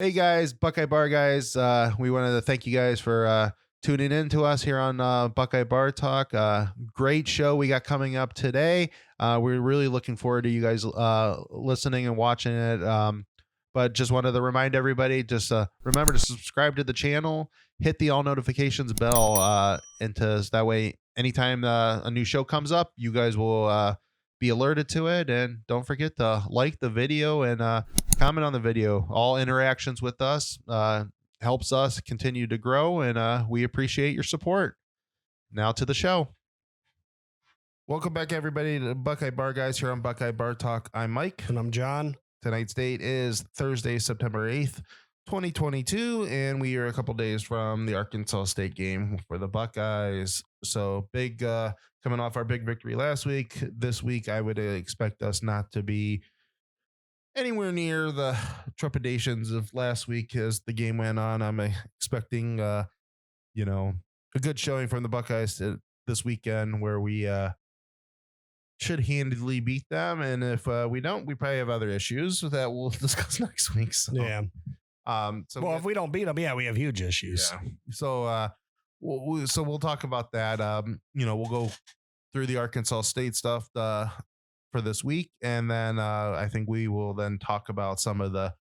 Hey guys, Buckeye Bar guys. We wanted to thank you guys for tuning in to us here on Buckeye Bar Talk. Great show we got coming up today. We're really looking forward to you guys listening and watching it. But just wanted to remind everybody, just remember to subscribe to the channel, hit the all notifications bell, and that way, anytime a new show comes up, you guys will be alerted to it. And don't forget to like the video and comment on the video. All interactions with us helps us continue to grow, and we appreciate your support. Now to the show. Welcome back, everybody, to Buckeye Bar Guys here on Buckeye Bar Talk. I'm Mike. And I'm John. Tonight's date is Thursday, September 8th, 2022, and we are a couple days from the Arkansas State game for the Buckeyes. So big, coming off our big victory last week. This week, I would expect us not to be anywhere near the trepidations of last week as the game went on. I'm expecting, a good showing from the Buckeyes this weekend where we should handily beat them. And if we don't, we probably have other issues that we'll discuss next week. So, yeah. If we don't beat them, we have huge issues. Yeah. So, we'll talk about that. We'll go through the Arkansas State stuff for this week, and then I think we will then talk about some of the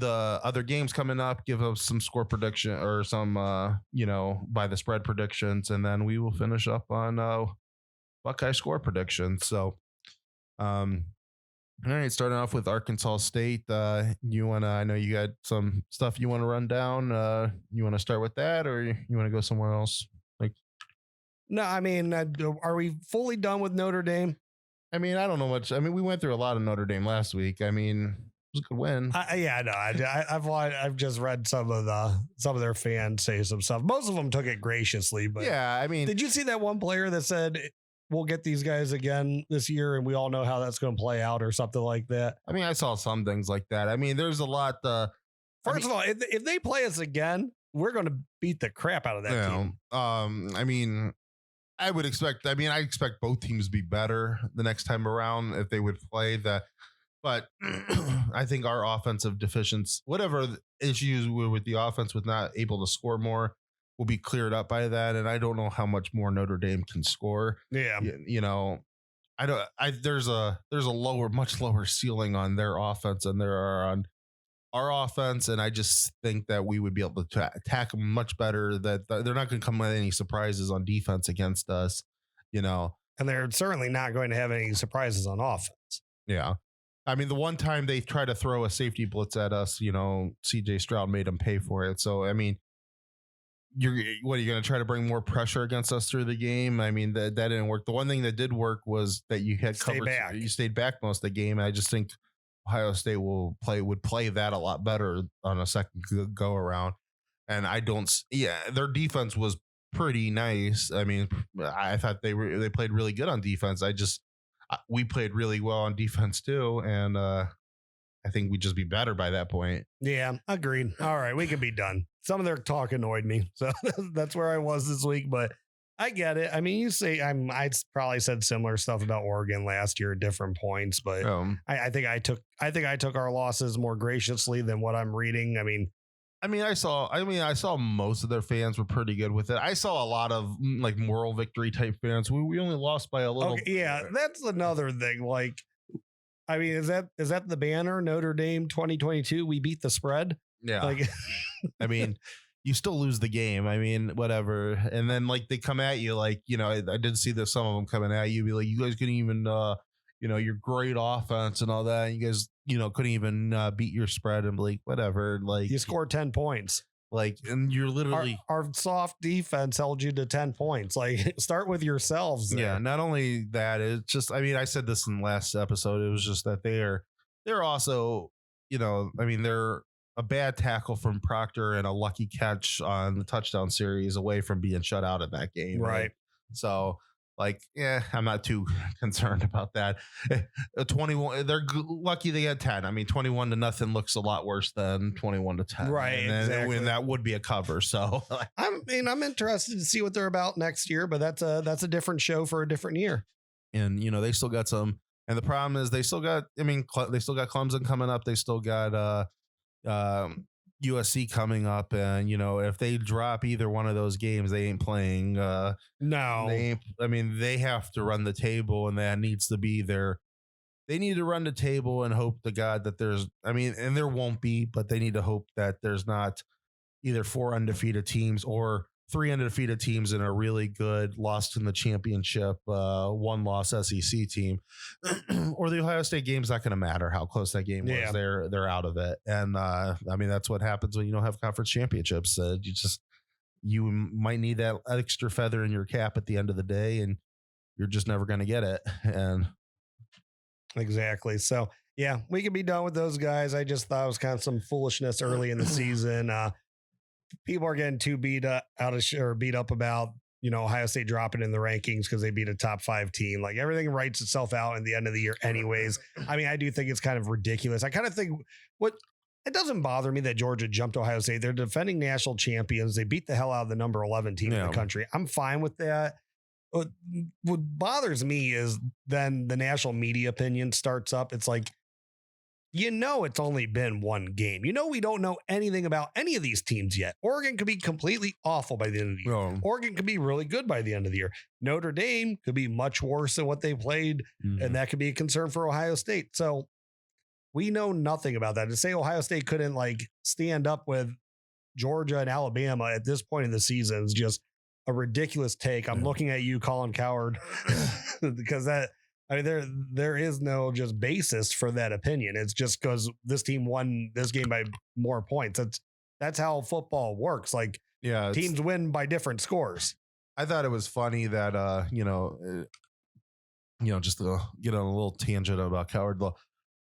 other games coming up, give us some score prediction or some by the spread predictions, and then we will finish up on Buckeye score predictions. So all right, starting off with Arkansas State. I know you got some stuff you want to run down. You want to start with that, or you want to go somewhere else? No, are we fully done with Notre Dame? I don't know much. We went through a lot of Notre Dame last week. It was a good win. I've just read some of their fans say some stuff. Most of them took it graciously, but yeah, did you see that one player that said we'll get these guys again this year, and we all know how that's going to play out, or something like that? I saw some things like that. There's a lot. First of all, if they play us again, we're going to beat the crap out of that team. I would expect. I expect both teams to be better the next time around if they would play that. But I think our offensive deficiency, whatever the issues were with the offense, with not able to score more, will be cleared up by that. And I don't know how much more Notre Dame can score. Yeah, there's a much lower ceiling on their offense than there are on our offense, and I just think that we would be able to attack them much better. That they're not going to come with any surprises on defense against us, and they're certainly not going to have any surprises on offense. Yeah. The one time they tried to throw a safety blitz at us, CJ Stroud made them pay for it. So, you're going to try to bring more pressure against us through the game? That didn't work. The one thing that did work was that you had covered. You stayed back most of the game. I just think Ohio State would play that a lot better on a second go around. And their defense was pretty nice. I thought they played really good on defense. We played really well on defense too, and I think we'd just be better by that point. Yeah, agreed. All right, we can be done. Some of their talk annoyed me, so that's where I was this week. But I get it. You say I probably said similar stuff about Oregon last year at different points, but I think I took our losses more graciously than what I'm reading. I saw most of their fans were pretty good with it. I saw a lot of moral victory type fans. We only lost by a little. Okay, yeah, that's another thing. Is that the banner? Notre Dame 2022. We beat the spread. Yeah. You still lose the game. Whatever. And then they come at you I did see that some of them coming at you, be like, you guys couldn't even your great offense and all that. And you guys, couldn't even beat your spread, and whatever. You scored 10 points. And you're literally our soft defense held you to 10 points. Start with yourselves there. Yeah. Not only that, it's just, I said this in the last episode. It was just that they're also, they're a bad tackle from Proctor and a lucky catch on the touchdown series away from being shut out in that game. Right. So I'm not too concerned about that. 21, they're lucky they had 10. 21-0 looks a lot worse than 21-10. Right. And that would be a cover. So I'm interested to see what they're about next year, but that's a different show for a different year. And, they still got some, and the problem is they still got Clemson coming up. They still got, USC coming up, and if they drop either one of those games, they ain't playing. No, they ain't. I mean, they have to run the table, and that needs to be their. They need to run the table and hope to God that there's. I mean, and there won't be, but they need to hope that there's not either 4 undefeated teams or 3 undefeated teams in a really good lost in the championship, 1-loss SEC team, or the Ohio State game's not going to matter how close that game was. They're out of it, and I mean that's what happens when you don't have conference championships. You might need that extra feather in your cap at the end of the day, and you're just never going to get it. And exactly. So yeah, we can be done with those guys. I just thought it was kind of some foolishness early in the season. People are getting too beat up about, Ohio State dropping in the rankings because they beat a top 5 team. Like everything writes itself out in the end of the year anyways. I mean, I do think it's kind of ridiculous. I kind of think it doesn't bother me that Georgia jumped Ohio State. They're defending national champions. They beat the hell out of the number 11 team in the country. I'm fine with that. What bothers me is then the national media opinion starts up. It's like, it's only been one game. We don't know anything about any of these teams yet. Oregon could be completely awful by the end of the year. Oh. Oregon could be really good by the end of the year. Notre Dame could be much worse than what they played, and that could be a concern for Ohio State. So we know nothing about that. To say Ohio State couldn't stand up with Georgia and Alabama at this point in the season is just a ridiculous take. I'm looking at you, Colin Coward, because there is no just basis for that opinion. It's just because this team won this game by more points. That's how football works. Teams win by different scores. I thought it was funny that just to get on a little tangent about Coward.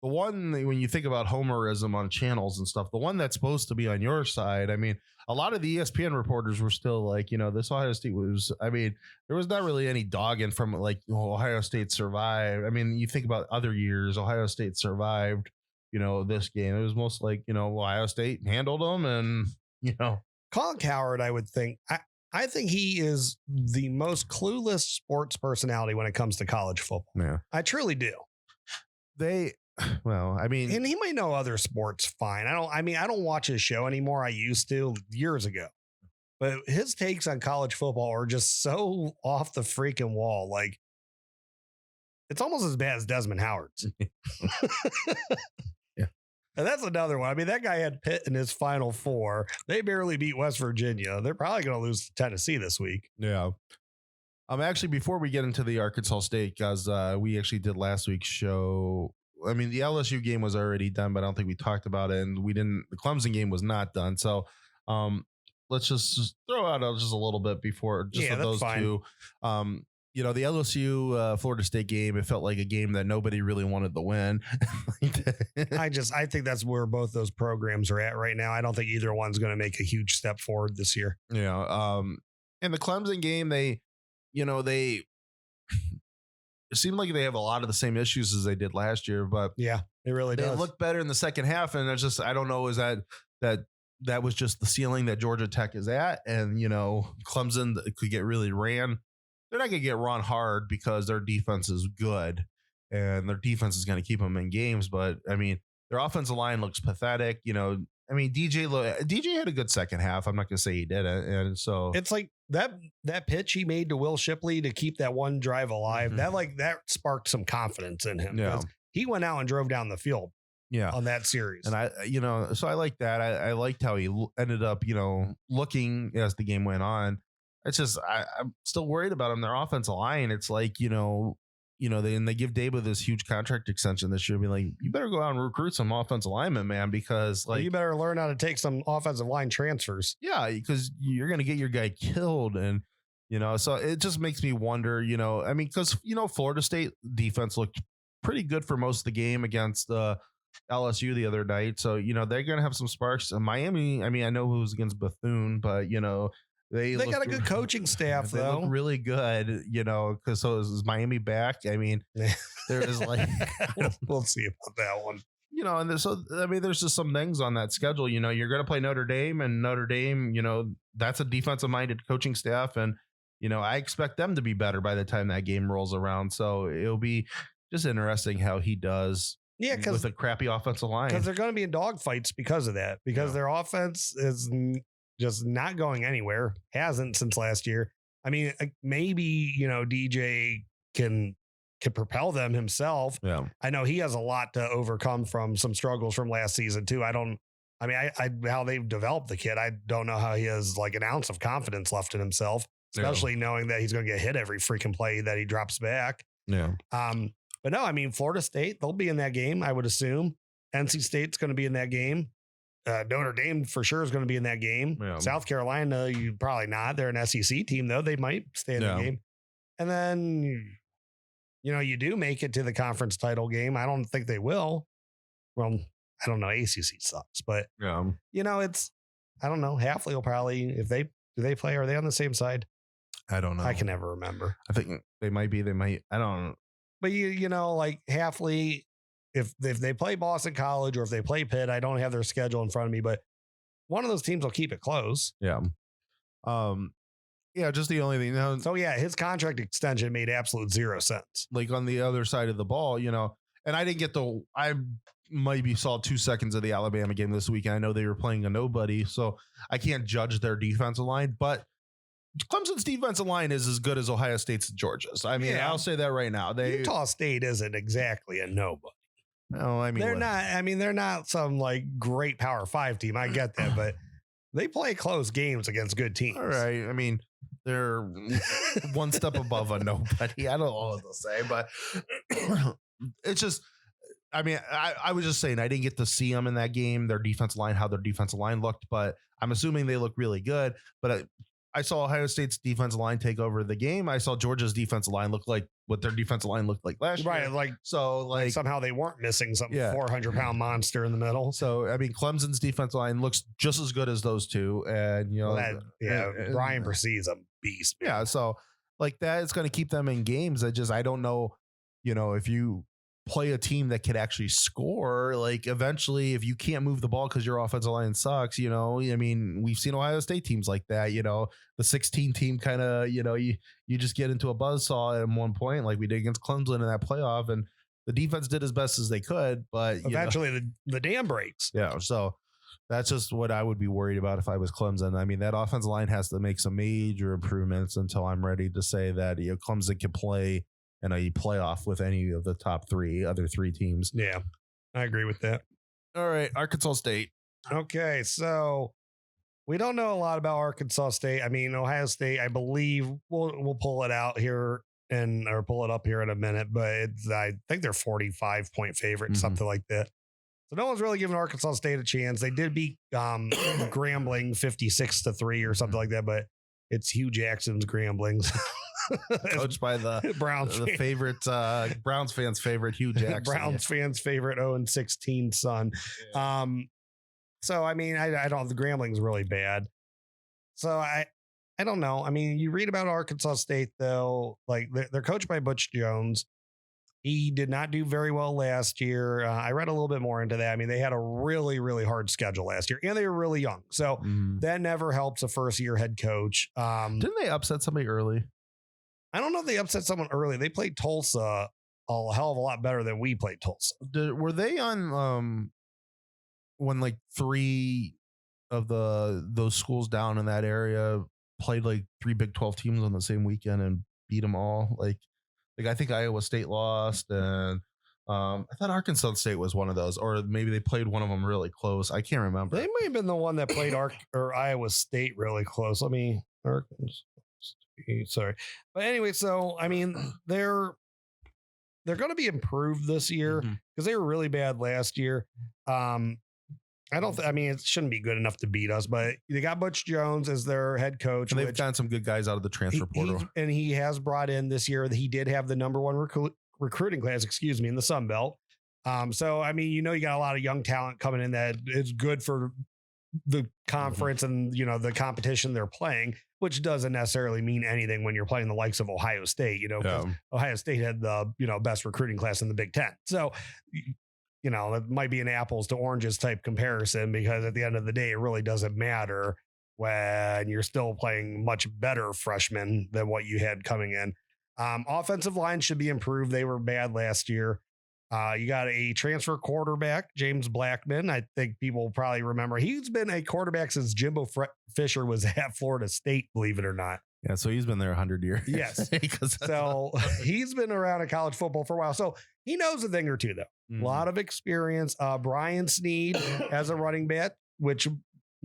The one, when you think about homerism on channels and stuff, the one that's supposed to be on your side, I mean, a lot of the ESPN reporters were still like, this Ohio State was, I mean, there was not really any dogging from Ohio State survived. I mean, you think about other years, Ohio State survived, this game. It was most Ohio State handled them and, Colin Coward, I would think, I think he is the most clueless sports personality when it comes to college football. Yeah. I truly do. Well, I mean, and he might know other sports fine. I don't watch his show anymore. I used to years ago, but his takes on college football are just so off the freaking wall. It's almost as bad as Desmond Howard's. Yeah. And that's another one. I mean, that guy had Pitt in his Final Four. They barely beat West Virginia. They're probably going to lose to Tennessee this week. Yeah. Actually, before we get into the Arkansas State, guys, we actually did last week's show. I mean, the LSU game was already done, but I don't think we talked about it, and the Clemson game was not done. So let's just throw out just a little bit before just of those fine. Two. The LSU Florida State game, it felt like a game that nobody really wanted to win. I think that's where both those programs are at right now. I don't think either one's going to make a huge step forward this year. Yeah. In the Clemson game, it seemed like they have a lot of the same issues as they did last year, but yeah, it really does. They look better in the second half, and it's just, I don't know, is that was just the ceiling that Georgia Tech is at, and Clemson could get really ran. They're not going to get run hard because their defense is good, and their defense is going to keep them in games. But I mean, their offensive line looks pathetic. I mean, DJ had a good second half. I'm not going to say he didn't. And so it's like that pitch he made to Will Shipley to keep that one drive alive. Mm-hmm. That sparked some confidence in him. Yeah. He went out and drove down the field. Yeah. On that series. And so I like that. I liked how he ended up, looking as the game went on. It's just, I'm still worried about him. Their offensive line. It's like, they give Dabo this huge contract extension this year. Be like, you better go out and recruit some offensive linemen, man, because you better learn how to take some offensive line transfers. Yeah, because you're going to get your guy killed. And, so it just makes me wonder, because, Florida State defense looked pretty good for most of the game against LSU the other night. So, they're going to have some sparks. Miami, I mean, I know it was against Bethune, but, they got a good coaching staff, they though. Look really good, because so is Miami back. I mean, there is we'll see about that one. And there's just some things on that schedule. You're going to play Notre Dame, and Notre Dame, that's a defensive minded coaching staff. And, I expect them to be better by the time that game rolls around. So it'll be just interesting how he does Yeah, with a crappy offensive line. Because they're going to be in dogfights because of that. Because their offense is just not going anywhere. Hasn't since last year. I mean, maybe DJ can propel them himself. Yeah, I know he has a lot to overcome from some struggles from last season too. How they've developed the kid, I don't know how he has like an ounce of confidence left in himself, especially knowing that he's going to get hit every freaking play that he drops back. Yeah. But no, I mean, Florida State, they'll be in that game, I would assume. NC State's going to be in that game. Notre Dame for sure is going to be in that game. Yeah. South Carolina, you probably not. They're an SEC team, though. They might stay in the game. And then, you do make it to the conference title game. I don't think they will. Well, I don't know. ACC sucks, but it's, I don't know. Halfley will probably, do they play? Are they on the same side? I don't know. I can never remember. I think they might be. They might. I don't know. But like Halfley, if they play Boston College or if they play Pitt, I don't have their schedule in front of me, but one of those teams will keep it close. Yeah. Yeah, just the only thing. So yeah, his contract extension made absolute zero sense. Like on the other side of the ball, and I didn't get I maybe saw 2 seconds of the Alabama game this weekend. I know they were playing a nobody, so I can't judge their defensive line, but Clemson's defensive line is as good as Ohio State's and Georgia's. I mean, I'll say that right now. Utah State isn't exactly a nobody. No, I mean, they're not. I mean, they're not some like great Power 5 team. I get that, but they play close games against good teams. All right. I mean, they're one step above a nobody. I don't know what to say, but it's just. I mean, I was just saying I didn't get to see them in that game. Their defensive line, how their defensive line looked, but I'm assuming they look really good. But I saw Ohio State's defensive line take over the game. I saw Georgia's defensive line look like what their defensive line looked like last year. Right. Like somehow they weren't missing some 400-pound monster in the middle. So, I mean, Clemson's defensive line looks just as good as those two. And, Brian Bresee is a beast. Man. Yeah. So like that is going to keep them in games. I don't know, if you play a team that could actually score, like eventually if you can't move the ball because your offensive line sucks, I mean, we've seen Ohio State teams like that, the 16 team kind of, you just get into a buzzsaw at one point like we did against Clemson in that playoff, and the defense did as best as they could, but eventually the dam breaks. Yeah. So that's just what I would be worried about if I was Clemson. I mean, that offensive line has to make some major improvements until I'm ready to say that Clemson can play in a playoff with any of the other three teams. Yeah, I agree with that. All right, Arkansas State. Okay, so we don't know a lot about Arkansas State. I mean, Ohio State, I believe we'll pull it out here or pull it up here in a minute, but I think they're 45-point favorite, something like that. So no one's really giving Arkansas State a chance. They did beat Grambling 56-3 or something like that, but it's Hugh Jackson's Gramblings. Coached by the Browns, the favorite Browns fans' favorite Hugh Jackson. Browns fans' favorite 0-16 son. Yeah. So I mean, I don't. The Grambling's really bad. So I don't know. I mean, you read about Arkansas State though. Like they're coached by Butch Jones. He did not do very well last year. I read a little bit more into that. I mean, they had a really, really hard schedule last year, and they were really young. So that never helps a first-year head coach. Didn't they upset somebody early? I don't know if they upset someone early. They played Tulsa a hell of a lot better than we played Tulsa. Were they on when like three of those schools down in that area played like three Big 12 teams on the same weekend and beat them all? Like I think Iowa State lost, and I thought Arkansas State was one of those, or maybe they played one of them really close. I can't remember. They might have been the one that played Iowa State really close. Sorry. But anyway, so I mean, they're going to be improved this year because they were really bad last year. I mean, it shouldn't be good enough to beat us, but they got Butch Jones as their head coach. And they've gotten some good guys out of the transfer portal. And he has brought in this year that he did have the number one recruiting class, in the Sun Belt. So, I mean, you got a lot of young talent coming in that is good for the conference and, the competition they're playing, which doesn't necessarily mean anything when you're playing the likes of Ohio State, Ohio State had the, best recruiting class in the Big Ten. So, it might be an apples to oranges type comparison, because at the end of the day, it really doesn't matter when you're still playing much better freshmen than what you had coming in. Offensive line should be improved. They were bad last year. You got a transfer quarterback, James Blackman. I think people probably remember he's been a quarterback since Jimbo Fisher was at Florida State, believe it or not. Yeah, so he's been there 100 years. Yes. So he's been around in college football for a while. So he knows a thing or two, though. A lot of experience. Brian Snead as a running back, which,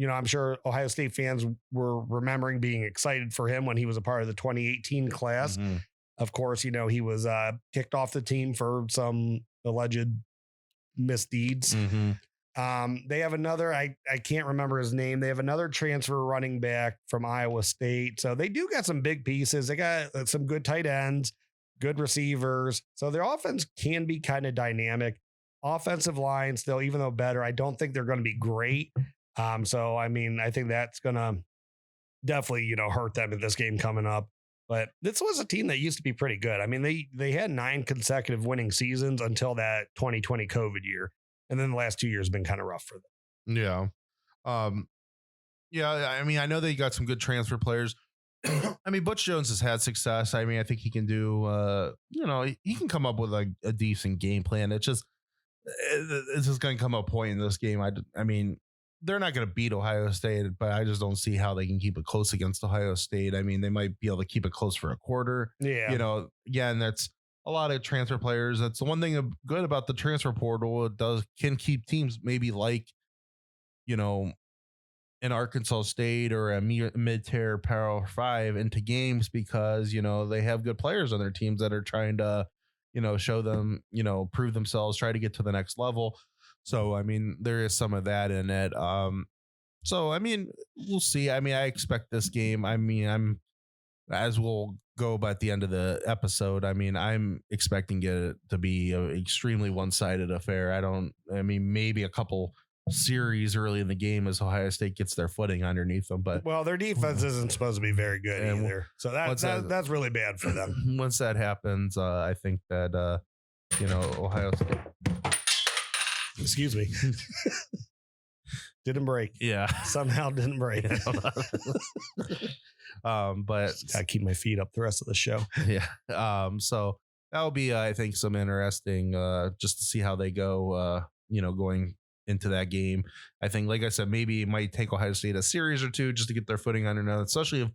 I'm sure Ohio State fans were remembering being excited for him when he was a part of the 2018 class. Of course, he was kicked off the team for some alleged misdeeds. They have another, I can't remember his name. They have another transfer running back from Iowa State. So they do got some big pieces. They got some good tight ends, good receivers. So their offense can be kind of dynamic. Offensive line still, even though better, I don't think they're going to be great. So, I think that's going to definitely, hurt them in this game coming up. But this was a team that used to be pretty good. They had 9 consecutive winning seasons until that 2020 COVID year. And then the last 2 years have been kind of rough for them. Yeah. I know they got some good transfer players. Butch Jones has had success. I think he can do, he can come up with a decent game plan. It's just going to come a point in this game. They're not going to beat Ohio State, but I just don't see how they can keep it close against Ohio State. They might be able to keep it close for a quarter. Yeah. And that's a lot of transfer players. That's the one thing good about the transfer portal. It can keep teams maybe like, an Arkansas State or a mid-tier Power 5 into games because, they have good players on their teams that are trying to, show them, prove themselves, try to get to the next level. So, there is some of that in it. We'll see. I expect this game. As we'll go by the end of the episode, I'm expecting it to be an extremely one-sided affair. Maybe a couple series early in the game as Ohio State gets their footing underneath them. But their defense isn't supposed to be very good either. So that's really bad for them. Once that happens, I think that, Ohio State. Excuse me. Didn't break. Yeah. Somehow didn't break. But just gotta keep my feet up the rest of the show. Yeah. So that'll be, I think, some interesting, just to see how they go, going into that game. I think, like I said, maybe it might take Ohio State a series or two just to get their footing under them, especially if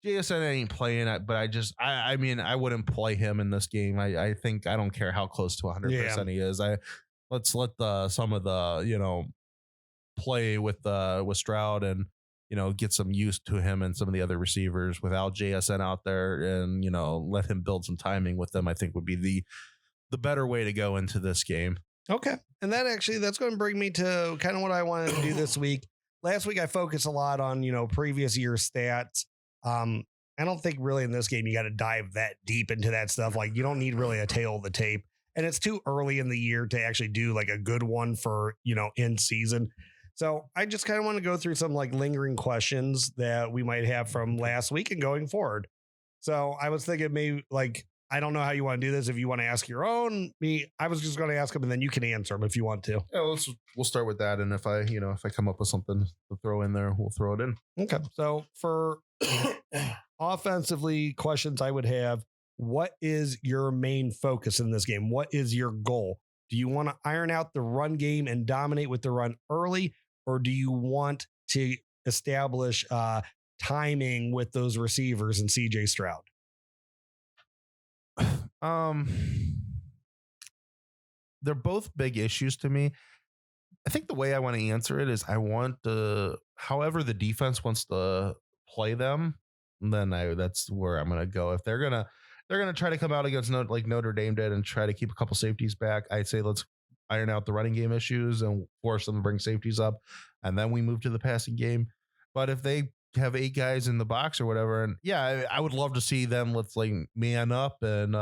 JSN ain't playing it. But I wouldn't play him in this game. I think I don't care how close to 100% he is. Let's let some of the, play with Stroud and, get some use to him and some of the other receivers without JSN out there and, let him build some timing with them, I think would be the better way to go into this game. Okay. And that's going to bring me to kind of what I wanted to do this week. Last week, I focused a lot on, previous year stats. I don't think really in this game, you got to dive that deep into that stuff. Like you don't need really a tail of the tape. And it's too early in the year to actually do like a good one for, in season. So I just kind of want to go through some like lingering questions that we might have from last week and going forward. So I was thinking maybe like, I don't know how you want to do this. If you want to ask your own, I was just going to ask them and then you can answer them if you want to. Yeah, we'll start with that. And if I come up with something to throw in there, we'll throw it in. Okay. So for offensively questions I would have, what is your main focus in this game? What is your goal? Do you want to iron out the run game and dominate with the run early? Or do you want to establish timing with those receivers and CJ Stroud? They're both big issues to me. I think the way I want to answer it is I want however the defense wants to play them, then that's where I'm going to go. If they're going to try to come out against like Notre Dame did and try to keep a couple safeties back, I'd say let's iron out the running game issues and force them to bring safeties up. And then we move to the passing game. But if they have 8 guys in the box or whatever, and yeah, I would love to see them, let's like man up and,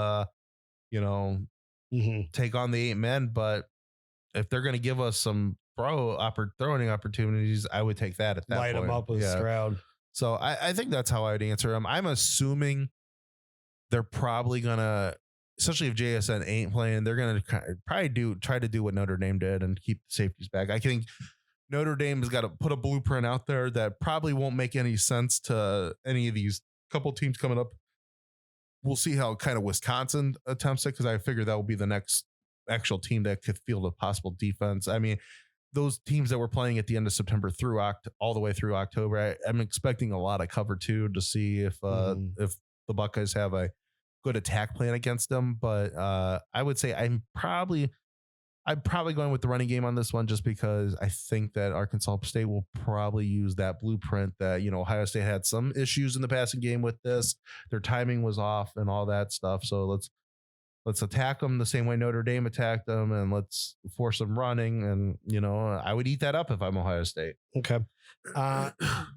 take on the 8 men. But if they're going to give us some throwing opportunities, I would take that at that point. Light them up with Stroud. So I think that's how I would answer them. I'm assuming they're probably going to, especially if JSN ain't playing, they're going to probably try to do what Notre Dame did and keep the safeties back. I think Notre Dame has got to put a blueprint out there that probably won't make any sense to any of these couple teams coming up. We'll see how kind of Wisconsin attempts it, because I figure that will be the next actual team that could field a possible defense. I mean, those teams that were playing at the end of September through all the way through October, I'm expecting a lot of cover two to see if the Buckeyes have a good attack plan against them. But I would say I'm probably going with the running game on this one just because I think that Arkansas State will probably use that blueprint that, Ohio State had some issues in the passing game with this. Their timing was off and all that stuff. So let's attack them the same way Notre Dame attacked them, and let's force them running. And, I would eat that up if I'm Ohio State. Okay.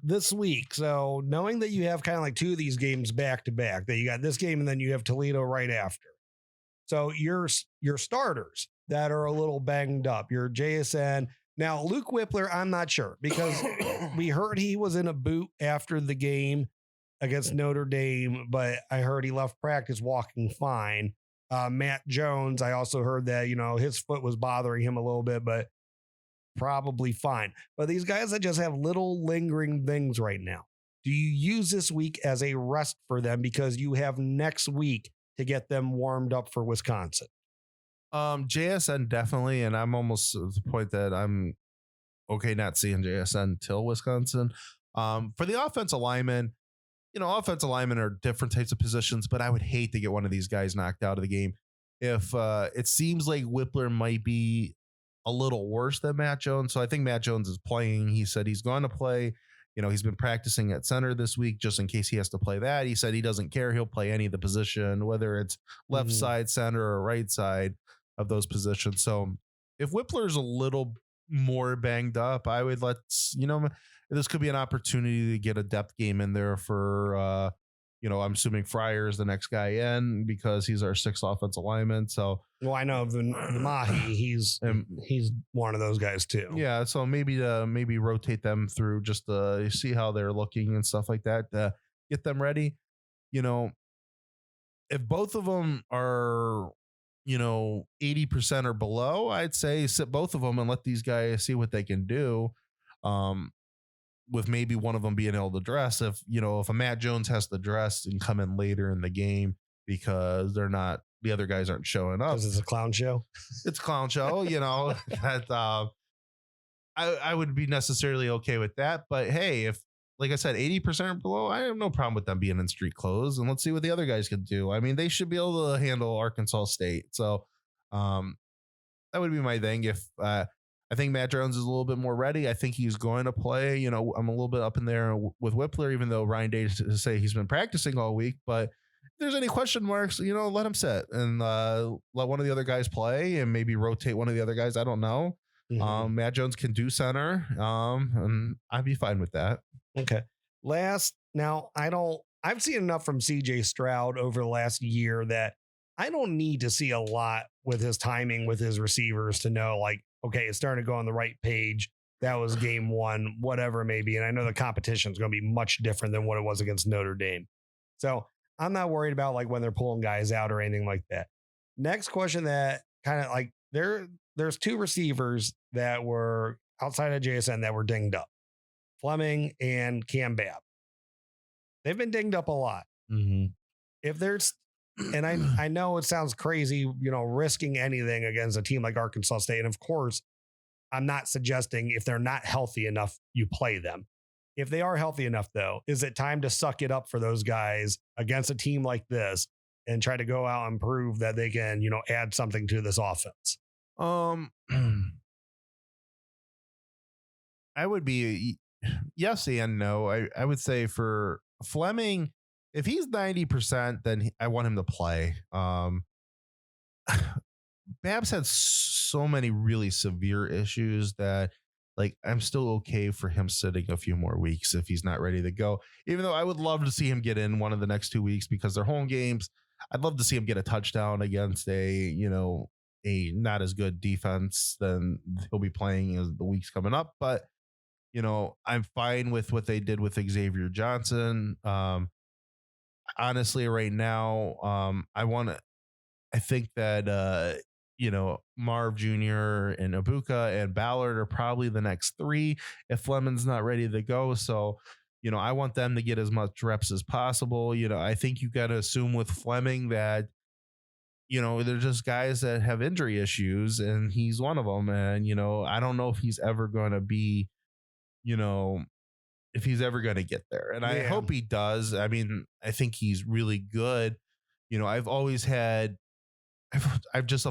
This week, so knowing that you have kind of like two of these games back to back, that you got this game and then you have Toledo right after. So your starters that are a little banged up, your JSN. Now, Luke Whippler, I'm not sure because we heard he was in a boot after the game against Notre Dame, but I heard he left practice walking fine. Matt Jones, I also heard that, his foot was bothering him a little bit, but probably fine. But these guys that just have little lingering things right now, do you use this week as a rest for them because you have next week to get them warmed up for Wisconsin? JSN definitely, and I'm almost at the point that I'm okay not seeing JSN till Wisconsin. For the offensive linemen, offensive linemen are different types of positions, but I would hate to get one of these guys knocked out of the game. If it seems like Whippler might be a little worse than Matt Jones, so I think Matt Jones is playing. He said he's going to play. He's been practicing at center this week just in case he has to play that. He said he doesn't care. He'll play any of the position, whether it's left side, center, or right side of those positions. So if Whippler's a little more banged up, I would this could be an opportunity to get a depth game in there for, I'm assuming Fryer is the next guy in because he's our sixth offensive lineman. So, well, I know Mahi, he's one of those guys too. Yeah. So maybe rotate them through just to see how they're looking and stuff like that, to get them ready. If both of them are, 80% or below, I'd say sit both of them and let these guys see what they can do. With maybe one of them being able to dress. If a Matt Jones has to dress and come in later in the game because the other guys aren't showing up. Because it's a clown show. It's a clown show, that I would be necessarily okay with that. But hey, if, like I said, 80% or below, I have no problem with them being in street clothes, and let's see what the other guys can do. I mean, they should be able to handle Arkansas State. So that would be my thing. If I think Matt Jones is a little bit more ready. I think he's going to play. I'm a little bit up in there with Whippler, even though Ryan Day say he's been practicing all week. But if there's any question marks, let him sit and let one of the other guys play and maybe rotate one of the other guys. I don't know. Matt Jones can do center, and I'd be fine with that. Okay. I've seen enough from CJ Stroud over the last year that I don't need to see a lot with his timing with his receivers to know, like, okay, it's starting to go on the right page. That was game one, whatever it may be. And I know the competition is going to be much different than what it was against Notre Dame. So I'm not worried about like when they're pulling guys out or anything like that. Next question that kind of like there's two receivers that were outside of JSN that were dinged up. Fleming and Cam Babb. They've been dinged up a lot. If there's, and I know it sounds crazy, risking anything against a team like Arkansas State. And of course, I'm not suggesting if they're not healthy enough, you play them. If they are healthy enough, though, is it time to suck it up for those guys against a team like this and try to go out and prove that they can, add something to this offense? I would be yes and no. I would say for Fleming, if he's 90%, then I want him to play. Babs had so many really severe issues that like I'm still okay for him sitting a few more weeks if he's not ready to go. Even though I would love to see him get in one of the next 2 weeks because they're home games. I'd love to see him get a touchdown against a not as good defense than he'll be playing as the weeks coming up. But I'm fine with what they did with Xavier Johnson. Honestly, right now, I think that, Marv Jr. and Ibuka and Ballard are probably the next three if Fleming's not ready to go. So, I want them to get as much reps as possible. I think you got to assume with Fleming that, they're just guys that have injury issues, and he's one of them. And, I don't know if he's ever going to be, if he's ever going to get there. And I hope he does. I mean, I think he's really good. I've always had, it's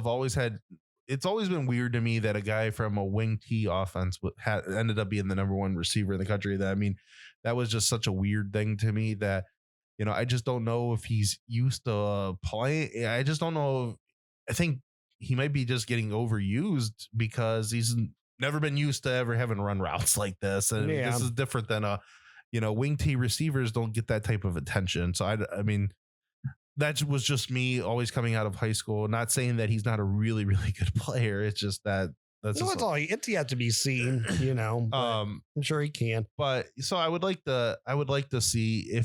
always been weird to me that a guy from a wing T offense ended up being the number one receiver in the country. That was just such a weird thing to me that, I just don't know if he's used to play. I just don't know. I think he might be just getting overused because he's never been used to ever having run routes like this. And this is different than wing T receivers don't get that type of attention. So I mean, that was just me always coming out of high school, not saying that he's not a really, really good player. It's just that it's yet to be seen, I'm sure he can. But so I would like to see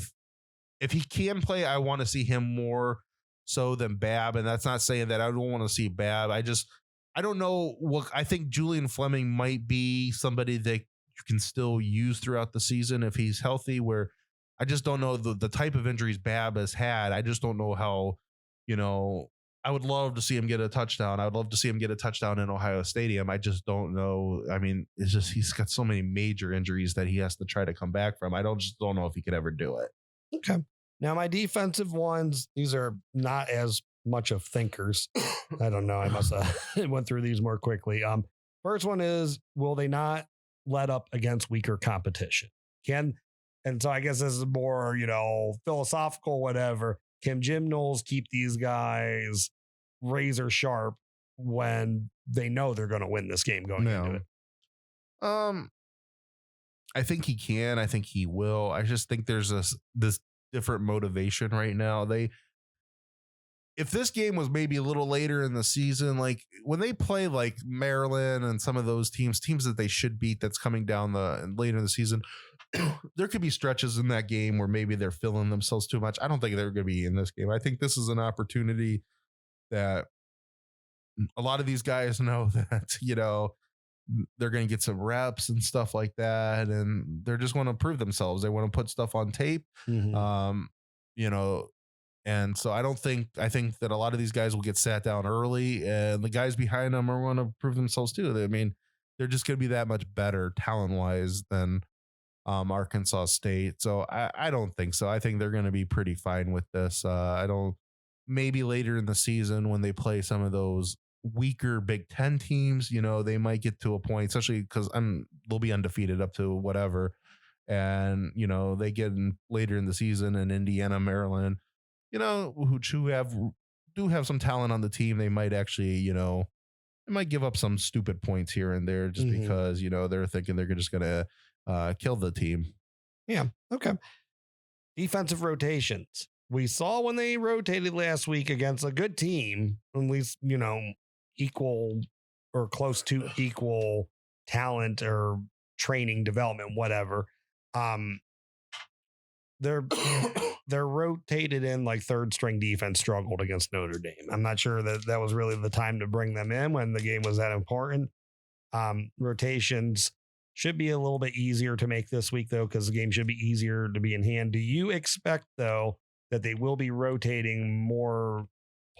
if he can play. I want to see him more so than Bab. And that's not saying that I don't want to see Bab. I don't know what I think. Julian Fleming might be somebody that you can still use throughout the season if he's healthy, where I just don't know the type of injuries Bab has had. I just don't know how, I would love to see him get a touchdown. I would love to see him get a touchdown in Ohio Stadium. I just don't know. I mean, it's just, he's got so many major injuries that he has to try to come back from. I don't know if he could ever do it. Okay. Now my defensive ones, these are not as much of thinkers. I don't know. I must have went through these more quickly. First one is, will they not let up against weaker competition? And so I guess this is more, philosophical, whatever. Can Jim Knowles keep these guys razor sharp when they know they're going to win this game going into it? I think he can. I think he will. I just think there's this different motivation right now. If this game was maybe a little later in the season, like when they play like Maryland and some of those teams that they should beat, that's coming down later in the season, there could be stretches in that game where maybe they're filling themselves too much. I don't think they're going to be in this game. I think this is an opportunity that a lot of these guys know that, they're going to get some reps and stuff like that. And they're just want to prove themselves. They want to put stuff on tape. Mm-hmm. And so I think that a lot of these guys will get sat down early, and the guys behind them are going to prove themselves too. I mean, they're just going to be that much better talent wise than Arkansas State. So I don't think so. I think they're going to be pretty fine with this. Maybe later in the season when they play some of those weaker Big Ten teams, they might get to a point, especially because they'll be undefeated up to whatever. And, they get in later in the season in Indiana, Maryland, who do have some talent on the team. They might actually, they might give up some stupid points here and there just because, they're thinking they're just going to kill the team. Yeah. Okay. Defensive rotations. We saw when they rotated last week against a good team, at least, equal or close to equal talent or training development, whatever. They're rotated in like third string defense struggled against Notre Dame. I'm not sure that was really the time to bring them in when the game was that important. Rotations should be a little bit easier to make this week though, because the game should be easier to be in hand. Do you expect though that they will be rotating more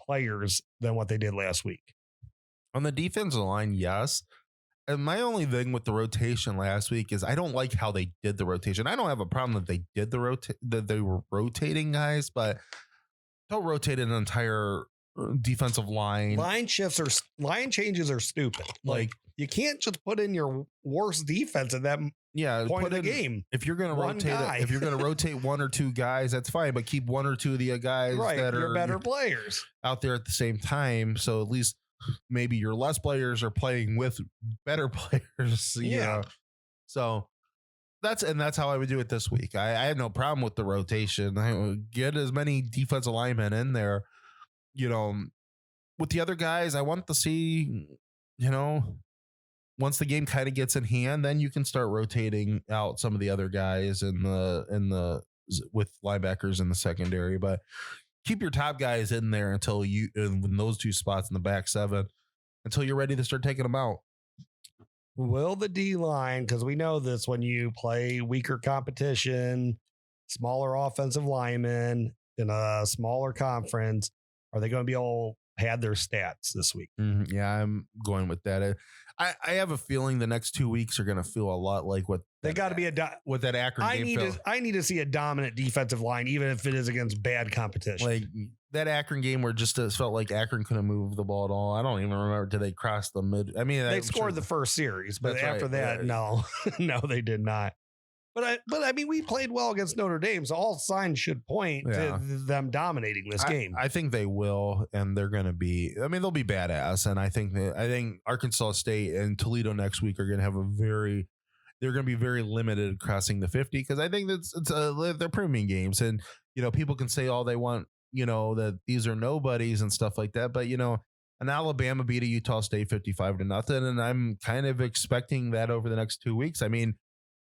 players than what they did last week? On the defensive line, yes. And my only thing with the rotation last week is I don't like how they did the rotation. I don't have a problem that they did that they were rotating guys, but don't rotate an entire defensive line. Line changes are stupid. Like you can't just put in your worst defense at that point of the game. If you're going to rotate one or two guys, that's fine, but keep one or two of the guys that are better players out there at the same time. So at least maybe your less players are playing with better players. You know? So that's how I would do it this week. I have no problem with the rotation. I would get as many defensive linemen in there, with the other guys. I want to see, once the game kind of gets in hand, then you can start rotating out some of the other guys with linebackers in the secondary, but keep your top guys in there until when those two spots in the back seven, until you're ready to start taking them out. Will the D line, because we know this, when you play weaker competition, smaller offensive linemen in a smaller conference, are they going to be able pad their stats this week. Yeah, I'm going with that. I have a feeling the next 2 weeks are going to feel a lot like what They got to be what that Akron game felt. I need to see a dominant defensive line, even if it is against bad competition. Like that Akron game where just felt like Akron couldn't move the ball at all. I don't even remember, did they cross the mid? I mean, they scored the first series, but after that, no, no, they did not. But I mean, we played well against Notre Dame, so all signs should point to them dominating this game. I think they will, and they're going to be. I mean, they'll be badass, and I think Arkansas State and Toledo next week are going to have they're going to be very limited crossing the 50 because I think they're premium games, and people can say all they want, that these are nobodies and stuff like that, but an Alabama beat a Utah State 55-0, and I'm kind of expecting that over the next 2 weeks. I mean,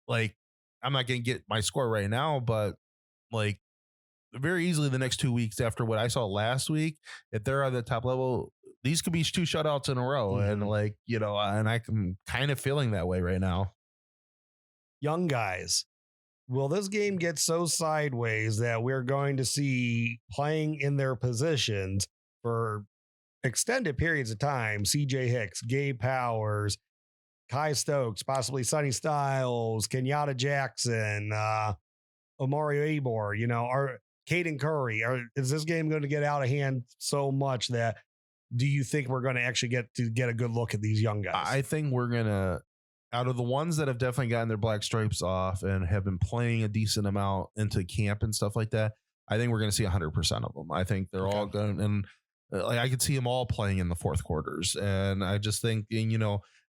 like. I'm not going to get my score right now, but like very easily the next 2 weeks after what I saw last week, if they're at the top level, these could be 2 shutouts in a row. And and I'm kind of feeling that way right now. Young guys, will this game get so sideways that we're going to see playing in their positions for extended periods of time? CJ Hicks, Gabe Powers, Kai Stokes, possibly Sonny Styles, Kenyatta Jackson, Omari Abor, or Caden Curry. Is this game going to get out of hand so much that do you think we're going to actually get a good look at these young guys? I think we're going to, out of the ones that have definitely gotten their black stripes off and have been playing a decent amount into camp and stuff like that, I think we're going to see 100% of them. I think they're all going, and I could see them all playing in the fourth quarters. And I just think,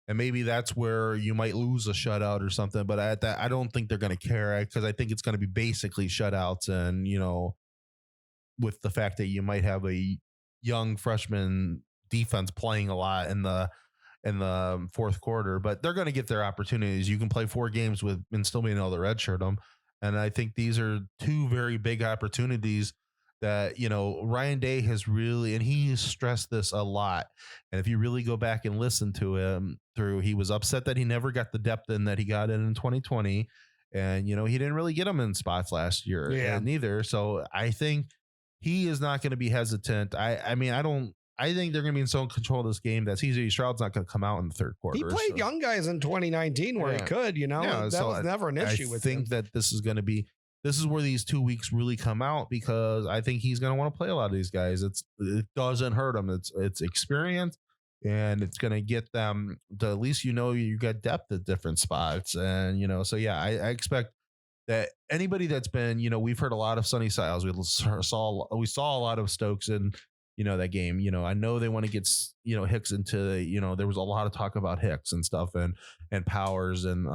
and maybe that's where you might lose a shutout or something. But I don't think they're going to care because I think it's going to be basically shutouts. And, with the fact that you might have a young freshman defense playing a lot in the fourth quarter, but they're going to get their opportunities. You can play 4 games and still being able to redshirt them. And I think these are 2 very big opportunities that, Ryan Day has really, and he stressed this a lot. And if you really go back and listen to him he was upset that he never got the depth in that he got in 2020. And, he didn't really get them in spots last year neither. So I think he is not going to be hesitant. I think they're going to be in so control of this game that CJ Stroud's not going to come out in the third quarter. He played young guys in 2019 where he could, that was never an issue with him. I think that this is where these 2 weeks really come out because I think he's going to want to play a lot of these guys. It doesn't hurt them. It's experience, and it's going to get them to at least, you got depth at different spots. And, so yeah, I expect that anybody that's been, we've heard a lot of Sonny Styles. We saw a lot of Stokes in, that game. I know they want to get, Hicks into, there was a lot of talk about Hicks and stuff and Powers and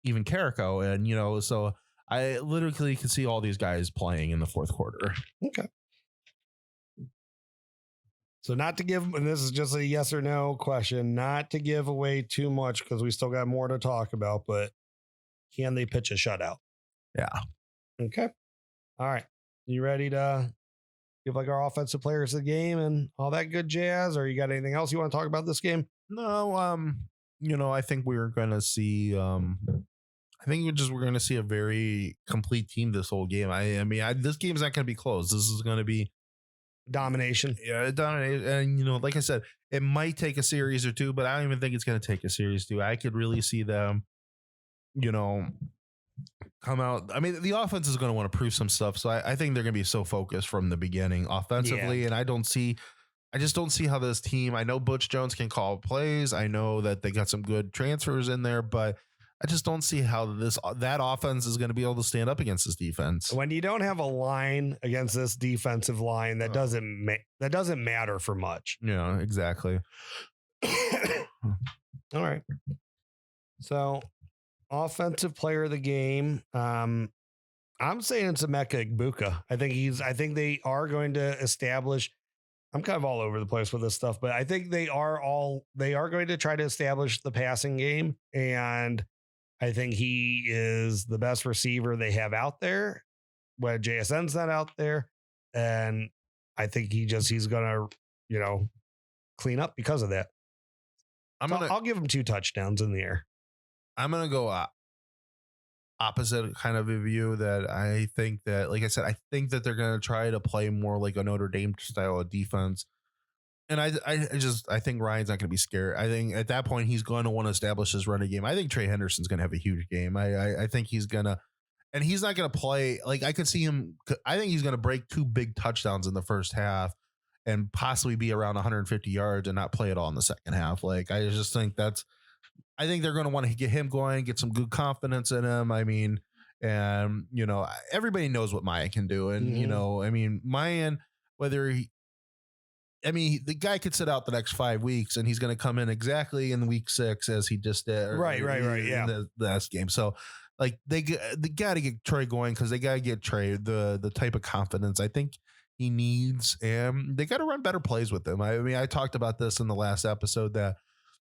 even Carrico. And, so I literally can see all these guys playing in the fourth quarter. Okay. So not to give, and this is just a yes or no question, not to give away too much because we still got more to talk about, but can they pitch a shutout? Yeah. Okay. All right. You ready to give our offensive players the game and all that good jazz? Or you got anything else you want to talk about this game? No. I think we're going to see, we're going to see a very complete team this whole game. This game's not going to be close. This is going to be domination. Yeah, domination. And, like I said, it might take a series or 2, but I don't even think it's going to take a series 2. I could really see them, come out. I mean, the offense is going to want to prove some stuff. So I think they're going to be so focused from the beginning offensively. And I just don't see how this team, I know Butch Jones can call plays. I know that they got some good transfers in there, but I just don't see how that offense is going to be able to stand up against this defense. When you don't have a line against this defensive line, that doesn't matter for much. Yeah, exactly. All right. So, offensive player of the game. I'm saying it's Emeka Egbuka. I think they are going to establish. I'm kind of all over the place with this stuff, but I think they are going to try to establish the passing game, and I think he is the best receiver they have out there when JSN's not out there. And I think he's going to, clean up because of that. I'll give him 2 touchdowns in the air. I'm going to go opposite kind of a view that I think that, like I said, I think that they're going to try to play more like a Notre Dame style of defense. And I think Ryan's not going to be scared. I think at that point he's going to want to establish his running game. I think Trey Henderson's going to have a huge game. I think he's going to, and he's not going to play like I could see him. I think he's going to break 2 big touchdowns in the first half and possibly be around 150 yards and not play at all in the second half. Like I just think I think they're going to want to get him going, get some good confidence in him. I mean, and everybody knows what Maya can do, and I mean, Mayan, the guy could sit out the next 5 weeks and he's going to come in exactly in week 6 as he just did. Right. Yeah. In the last game. So like they got to get Trey going because they got to get Trey the type of confidence I think he needs. And they got to run better plays with him. I mean, I talked about this in the last episode that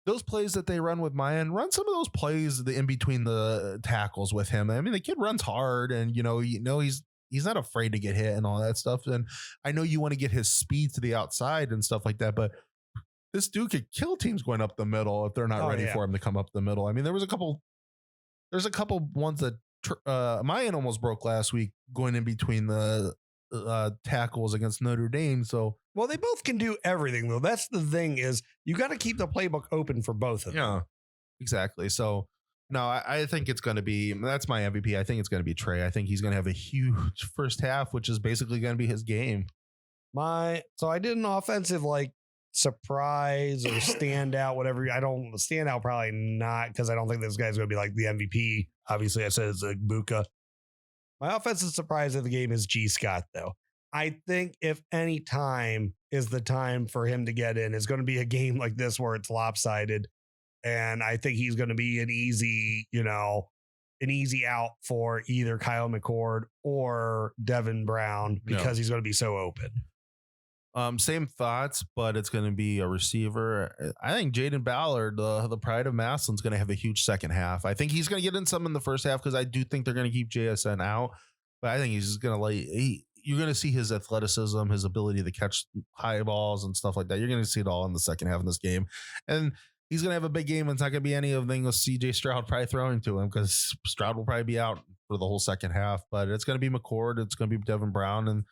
those plays that they run with Mayan, run some of those plays in between the tackles with him. I mean, the kid runs hard and, he's not afraid to get hit and all that stuff. And I know you want to get his speed to the outside and stuff like that, but this dude could kill teams going up the middle if they're not ready for him to come up the middle. I mean, there's a couple ones that Mayan almost broke last week going in between the tackles against Notre Dame. So, well, they both can do everything though. That's the thing is you got to keep the playbook open for both of them. Yeah, exactly. So, no, I think it's going to be, that's my MVP. I think it's going to be Trey. I think he's going to have a huge first half, which is basically going to be his game. So I did an offensive surprise or standout, whatever. Standout probably not because I don't think this guy's going to be like the MVP. Obviously, I said it's Buka. My offensive surprise of the game is G. Scott, though. I think if any time is the time for him to get in, it's going to be a game like this where it's lopsided. And I think he's going to be an easy out for either Kyle McCord or Devin Brown because he's going to be so open. Same thoughts, but it's going to be a receiver. I think Jaden Ballard, the pride of Massillon's going to have a huge second half. I think he's going to get in some in the first half because I do think they're going to keep JSN out. But I think he's just going to you're going to see his athleticism, his ability to catch high balls and stuff like that. You're going to see it all in the second half of this game. And he's going to have a big game. It's not going to be anything with CJ Stroud probably throwing to him because Stroud will probably be out for the whole second half. But it's going to be McCord. It's going to be Devin Brown. And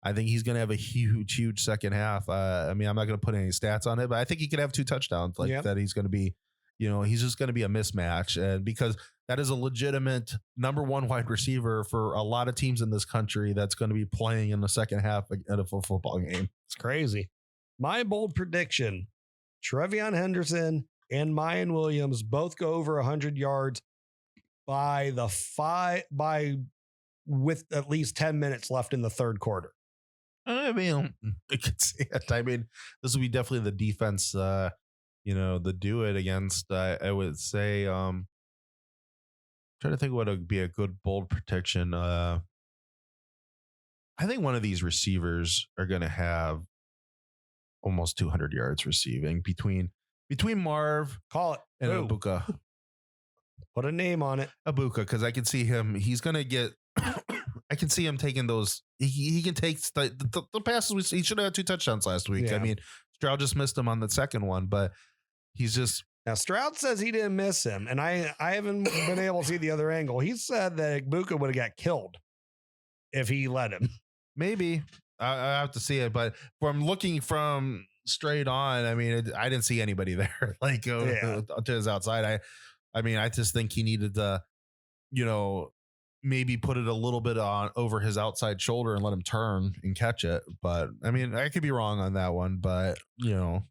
I think he's going to have a huge second half. I mean, I'm not going to put any stats on it, but I think he could have 2 touchdowns that. He's going to be, he's just going to be a mismatch. And because that is a legitimate number 1 wide receiver for a lot of teams in this country that's going to be playing in the second half of a football game. It's crazy. My bold prediction, Trevion Henderson and Mayan Williams both go over 100 yards with at least 10 minutes left in the third quarter. I mean, I could see it. I mean, this will be definitely the defense, the do it against. I would say, trying to think what would be a good bold prediction. I think one of these receivers are going to have almost 200 yards receiving between Marv, call it, and Abuka. Put a name on it, Abuka, because I can see him. He's going to get. I can see him taking those. He can take the passes. He should have had 2 touchdowns last week. Yeah. I mean, Stroud just missed him on the second one, but he's just. Now, Stroud says he didn't miss him, and I haven't been able to see the other angle. He said that Buka would have got killed if he let him. Maybe. I have to see it, but from looking from straight on, I mean, I didn't see anybody there to his outside. I mean, I just think he needed to, maybe put it a little bit on over his outside shoulder and let him turn and catch it. But I mean, I could be wrong on that one, but I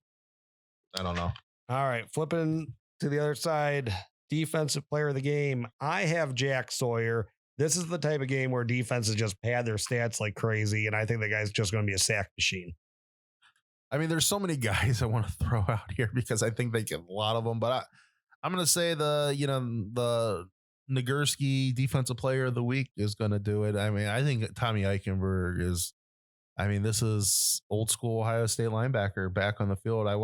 don't know. All right. Flipping to the other side, defensive player of the game. I have Jack Sawyer. This is the type of game where defenses just pad their stats like crazy. And I think the guy's just going to be a sack machine. I mean, there's so many guys I want to throw out here because I think they get a lot of them, but I'm going to say the Nagurski defensive player of the week is going to do it. I mean, I think Tommy Eichenberg is, this is old school Ohio State linebacker back on the field. I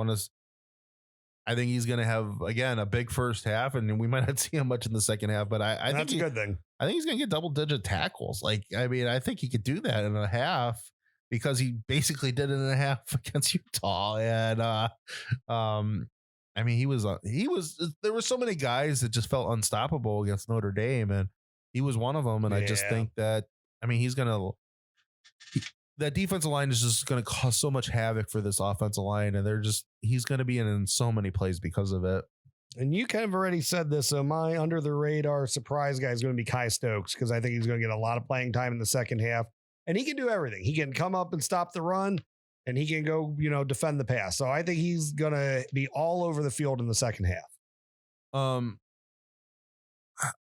think he's going to have, again, a big first half, and we might not see him much in the second half, but I think that's a good thing. I think he's going to get double-digit tackles. I think he could do that in a half because he basically did it in a half against Utah. And, there were so many guys that just felt unstoppable against Notre Dame, and he was one of them. And I just think that, he's going to, that defensive line is just going to cause so much havoc for this offensive line, and he's going to be in so many plays because of it. And you kind of already said this. So my under the radar surprise guy is going to be Kai Stokes because I think he's going to get a lot of playing time in the second half. And he can do everything. He can come up and stop the run, and he can go, defend the pass. So I think he's going to be all over the field in the second half. I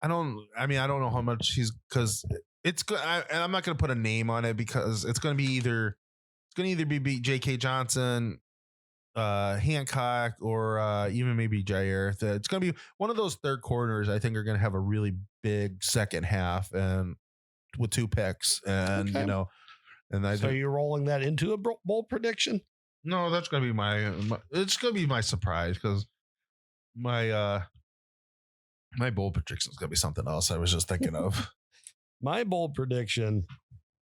don't know how much because it's good. And I'm not going to put a name on it because it's going to either be J.K. Johnson, Hancock, or even maybe Jair. It's going to be one of those third corners. I think are going to have a really big second half and with 2 picks, and Okay. So you're rolling that into a bold prediction? No, that's going to be it's going to be my surprise because my bold prediction is going to be something else I was just thinking of. My bold prediction,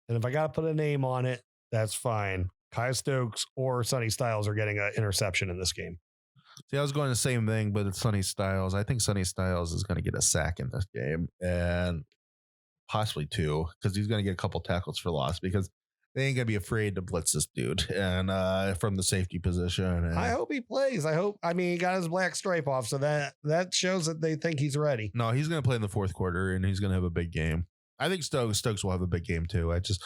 and if I got to put a name on it, that's fine. Kai Stokes or Sonny Styles are getting an interception in this game. See, I was going the same thing, but it's Sonny Styles. I think Sonny Styles is going to get a sack in this game, and possibly 2, because he's going to get a couple tackles for loss because they ain't going to be afraid to blitz this dude and from the safety position. And I hope he plays. He got his black stripe off, so that shows that they think he's ready. No, he's going to play in the fourth quarter, and he's going to have a big game. I think Stokes will have a big game too. I just,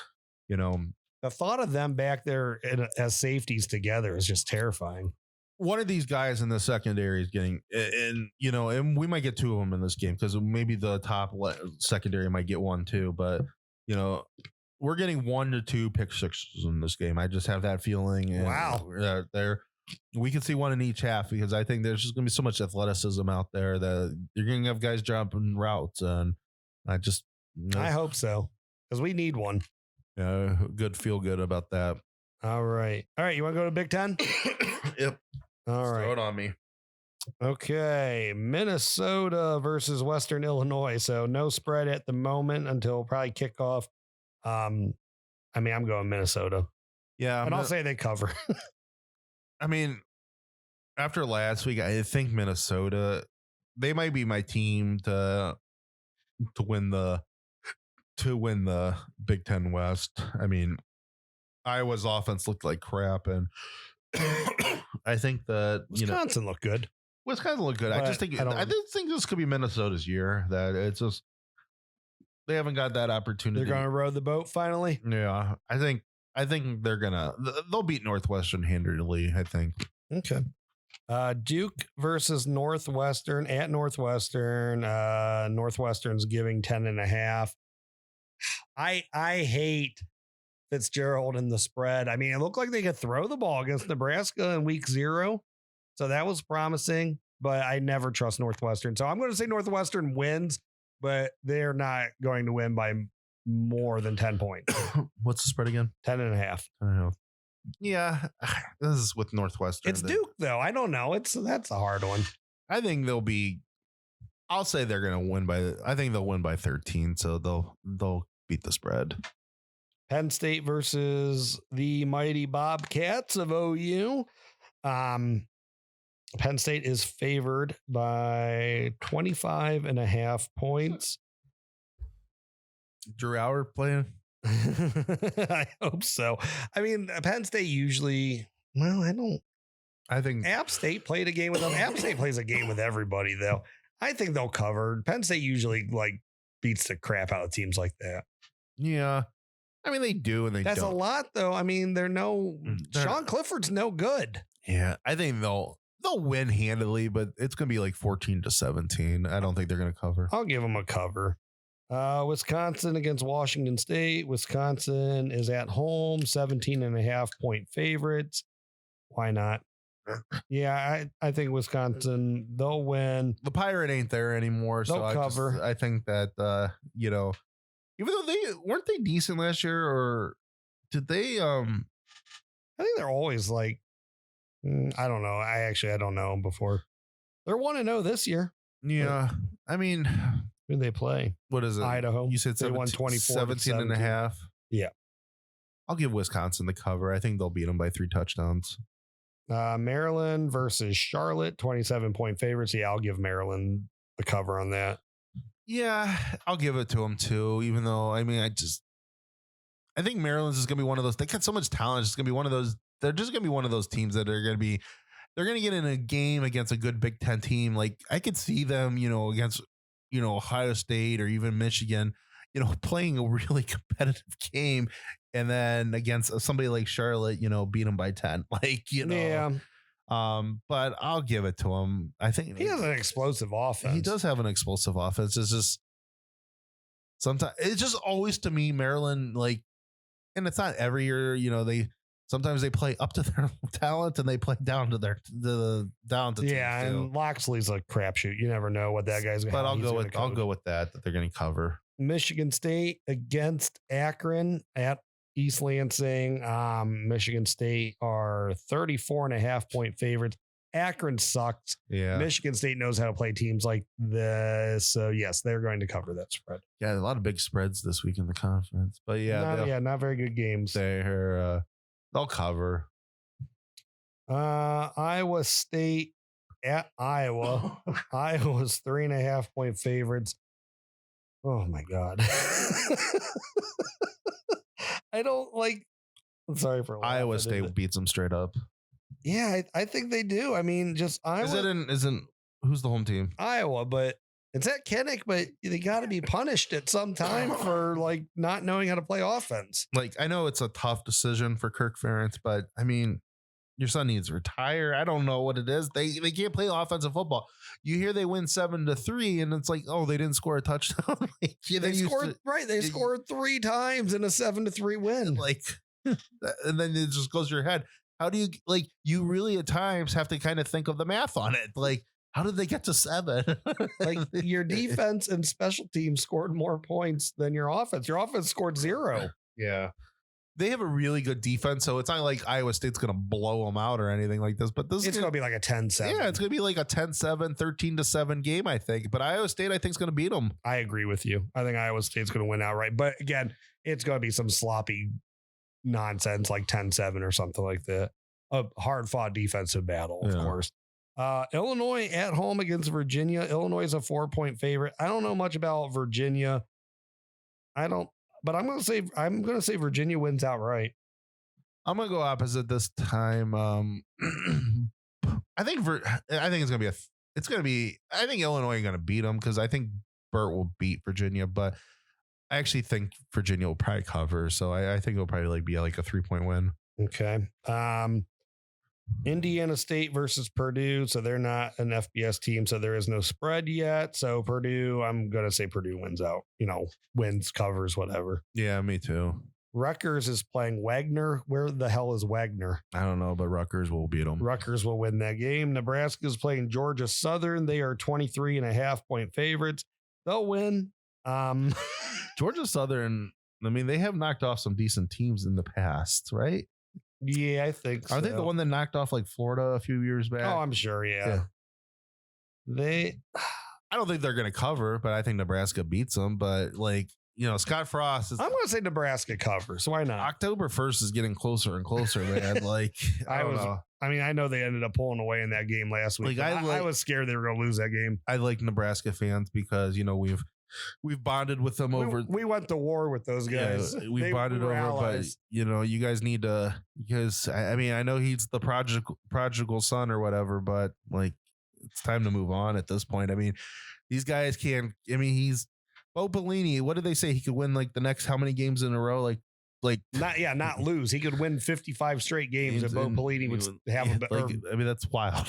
the thought of them back there as safeties together is just terrifying. One of these guys in the secondary is getting, and we might get 2 of them in this game because maybe the top secondary might get 1 too. But we're getting 1 to 2 pick sixes in this game. I just have that feeling. And wow, we can see 1 in each half because I think there's just going to be so much athleticism out there that you're going to have guys jumping routes, and I hope so because we need one. Yeah, feel good about that. All right. You want to go to Big Ten? Yep. All right. Throw it on me. Okay. Minnesota versus Western Illinois. So no spread at the moment until probably kickoff. I'm going Minnesota. Yeah. And I'll say they cover. After last week, I think Minnesota, they might be my team to win the Big Ten West. Iowa's offense looked like crap, and I think that Wisconsin looked good. Wisconsin looked good. I just think this could be Minnesota's year. That it's just they haven't got that opportunity. They're going to row the boat finally. Yeah, I think they'll beat Northwestern handily. I think. Okay. Duke versus Northwestern at Northwestern. Northwestern's giving 10.5. I hate Fitzgerald in the spread. It looked like they could throw the ball against Nebraska in week 0. So that was promising, but I never trust Northwestern. So I'm going to say Northwestern wins, but they're not going to win by more than 10 points. What's the spread again? 10.5. Yeah, this is with Northwestern. It's Duke, though. I don't know. That's a hard one. I think I'll say they're going to win I think they'll win by 13. So they'll beat the spread. Penn State versus the mighty Bobcats of OU. Penn State is favored by 25.5 points. Drew Howard playing? I hope so. Penn State usually, I think App State played a game with them. App State plays a game with everybody, though. I think they'll cover. Penn State usually beats the crap out of teams like that. Yeah. They do, and That's don't. A lot, though. Sean Clifford's no good. Yeah. I think they'll win handily, but it's going to be like 14-17. I don't think they're going to cover. I'll give them a cover. Wisconsin against Washington State. Wisconsin is at home, 17.5 point favorites. Why not? Yeah, I think Wisconsin, they'll win. The Pirate ain't there anymore, they'll so cover. I think that even though they weren't decent last year, or did they? I think they're always I don't know. I don't know them before. They're 1-0 this year. Yeah, who they play? What is it? Idaho. You said they won 17.5. Yeah, I'll give Wisconsin the cover. I think they'll beat them by 3 touchdowns. Maryland versus Charlotte, 27-point favorites. Yeah, I'll give Maryland the cover on that. Yeah, I'll give it to them too. Even though I I think Maryland's is going to be one of those. They got so much talent. It's going to be one of those. They're just going to be one of those teams that are going to be. They're going to get in a game against a good Big Ten team. Like I could see them, against, Ohio State or even Michigan, playing a really competitive game, and then against somebody like Charlotte, beat them by 10. Yeah. But I'll give it to him. I think he has an explosive offense. He does have an explosive offense. It's just sometimes it's just always to me Maryland, and it's not every year. Sometimes they play up to their talent and they play down to down to yeah. And Loxley's a crapshoot. You never know what that guy's going to. But I'll go with that they're going to cover. Michigan State against Akron at East Lansing. Michigan State are 34.5-point favorites. Akron sucks. Yeah. Michigan State knows how to play teams like this. So yes, they're going to cover that spread. Yeah, a lot of big spreads this week in the conference. But not very good games. They'll cover. Iowa State at Iowa. Iowa's 3.5-point favorites. Oh my God. I don't like. I'm sorry for laughing. Iowa State beats them straight up. Yeah, I think they do. I mean, just Iowa. Isn't who's the home team? Iowa, but it's at Kinnick, but they got to be punished at some time for not knowing how to play offense. I know it's a tough decision for Kirk Ferentz, but I mean, your son needs to retire. I don't know what it is. They can't play offensive football. You hear they win 7-3, and it's like, oh, they didn't score a touchdown. They scored 3 times in a 7-3 win. And then it just goes to your head. How do you you really at times have to kind of think of the math on it? How did they get to 7? Your defense and special teams scored more points than your offense. Your offense scored 0. Yeah. They have a really good defense, so it's not like Iowa State's going to blow them out or anything like this. But it's going to be like a 10-7. Yeah, it's going to be like a 10-7, 13-7 game, I think. But Iowa State, I think, is going to beat them. I agree with you. I think Iowa State's going to win outright. But again, it's going to be some sloppy nonsense like 10-7 or something like that. A hard-fought defensive battle, of course. Illinois at home against Virginia. Illinois is a 4-point favorite. I don't know much about Virginia. But I'm going to say Virginia wins outright. I'm going to go opposite this time. I think it's going to be I think Illinois is going to beat them because I think Burt will beat Virginia, but I actually think Virginia will probably cover. So I think it'll probably be like a 3-point win. Okay. Indiana State versus Purdue. So they're not an FBS team. So there is no spread yet. So Purdue, I'm going to say Purdue wins out, wins, covers, whatever. Yeah, me too. Rutgers is playing Wagner. Where the hell is Wagner? I don't know, but Rutgers will beat them. Rutgers will win that game. Nebraska is playing Georgia Southern. They are 23.5-point favorites. They'll win. Georgia Southern, I mean, they have knocked off some decent teams in the past, right? Yeah, I think so. Are they the one that knocked off Florida a few years back? Oh, I'm sure. Yeah. I don't think they're going to cover, but I think Nebraska beats them. But Scott Frost I'm going to say Nebraska covers. Why not? October 1st is getting closer and closer, man. I know they ended up pulling away in that game last week. I was scared they were going to lose that game. I like Nebraska fans because, we've bonded with them over. We went to war with those guys. Yeah, we bonded over, allies. But you guys need to, because I know he's the prodigal son or whatever, but it's time to move on at this point. I mean, these guys can't. I mean, he's Bo Pelini. What did they say? He could win the next how many games in a row? Not lose. He could win 55 straight games, and Bo Pelini would have that's wild.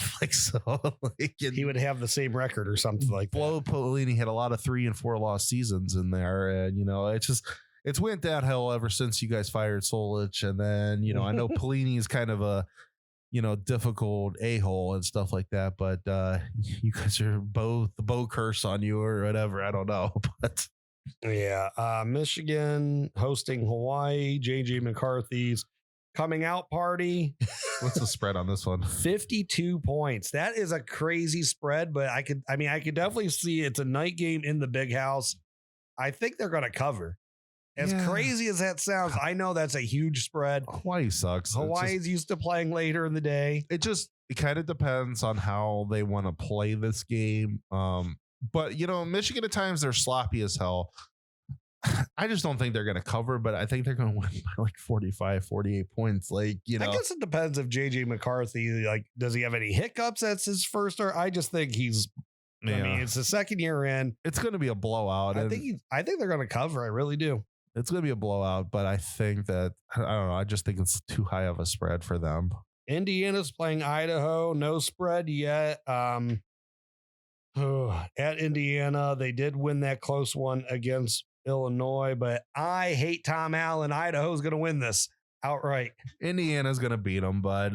He would have the same record or something like that. Bo Pelini had a lot of 3 and 4 loss seasons in there, and it's went downhill ever since you guys fired Solich, and then I know Pelini is kind of a difficult a-hole and stuff like that, but you guys are both the Bo curse on you or whatever. I don't know, but. Yeah. Michigan hosting Hawaii. JJ McCarthy's coming out party. What's the spread on this one? 52 points. That is a crazy spread, but I could definitely see it's a night game in the big house. I think they're going to cover. As crazy as that sounds, I know that's a huge spread. Hawaii sucks. Hawaii's used to playing later in the day. It kind of depends on how they want to play this game. But Michigan at times they're sloppy as hell. I just don't think they're going to cover, but I think they're going to win by like 45, 48 points. Like, I guess it depends if JJ McCarthy, like, does he have any hiccups? That's his first start. I just think he's, I mean, it's the second year in. It's going to be a blowout. I think they're going to cover. I really do. It's going to be a blowout, but I think that, I don't know. I just think it's too high of a spread for them. Indiana's playing Idaho. No spread yet. At Indiana, they did win that close one against Illinois, but I hate Tom Allen. Idaho's going to win this outright. Indiana's going to beat them, but